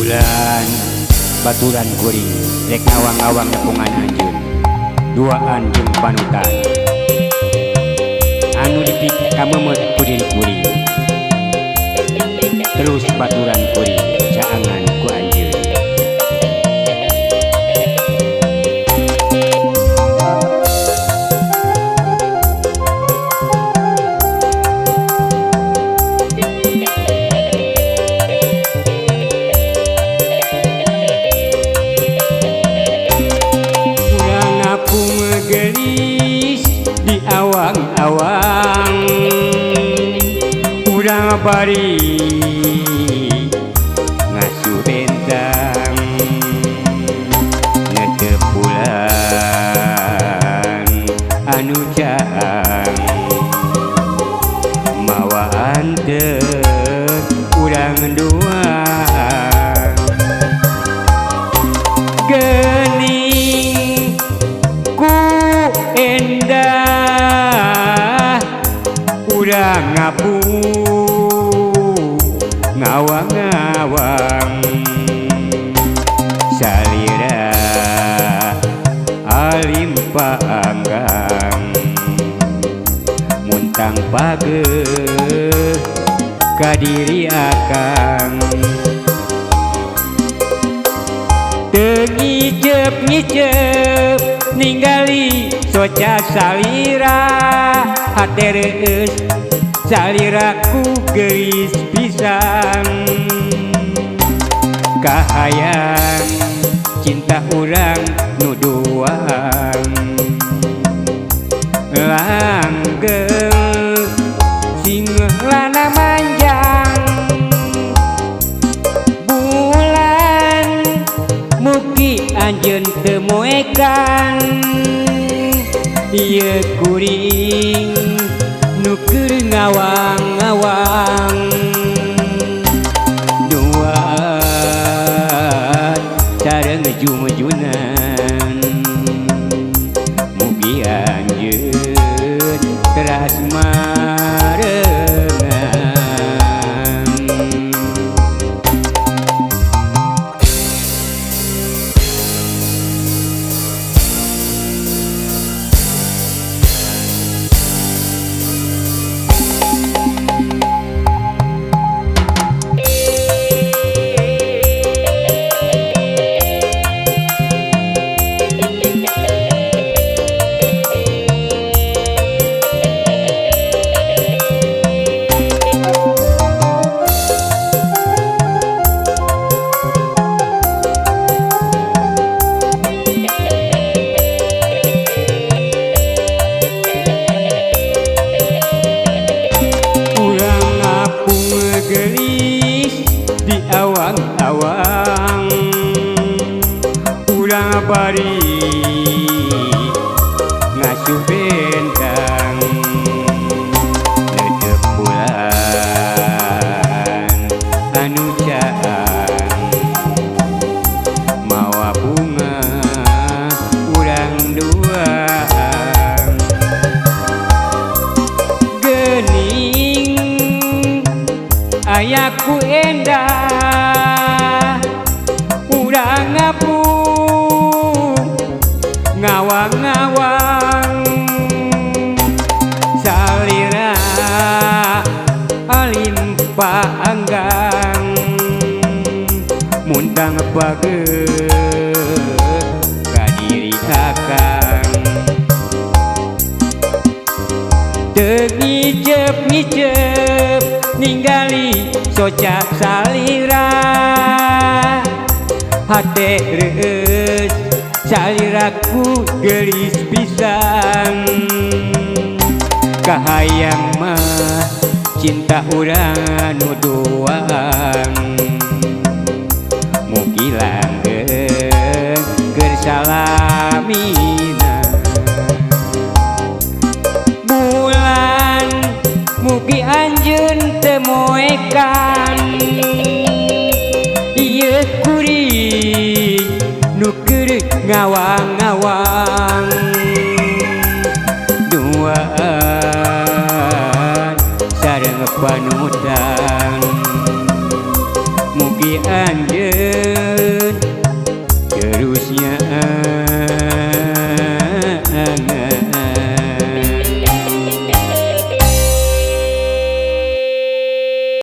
bulan baturan kuring rek ngawang-ngawang nepungan anjeun duaan jeung panutan anu dipik kamemet kuring-kuring terus baturan kuring caangan ku anjeun gelis di awang-awang urang bari ngasuh bentang netep bulan anu caang mawa antep urang duaan gening endah urang ngapung ngawang-ngawang salira alim paanggang muntang pageuh kadiri akang teu ngicep-ngicep ningali soca salira hate reus saliraku geus pisan kahayang cinta urang nu duaan langgeng singlana manjang bulan mugi anjeun teu moekan ieu kuring nu keur ngawang-ngawang duaan sareng ngejum-junan mugi anjeun teras marengan gelis di awang-awang urang bari ngasuh bentang netep bulan anu caang mawa bunga urang duaan gening ayaku endah urang ngapung ngawang-ngawang salira alim paanggang muntang pageuh kadiri akang teu ngicep-ngicep ningali soca salira hate reus saliraku gelis pisan kahayang mah cinta urang nu duaan mugi langgeng keur salamina bulan mugi anjeun teu moekan ieu kuring nu keur ngawang-ngawang duaan sareng panutan mugi anjeun seterusnya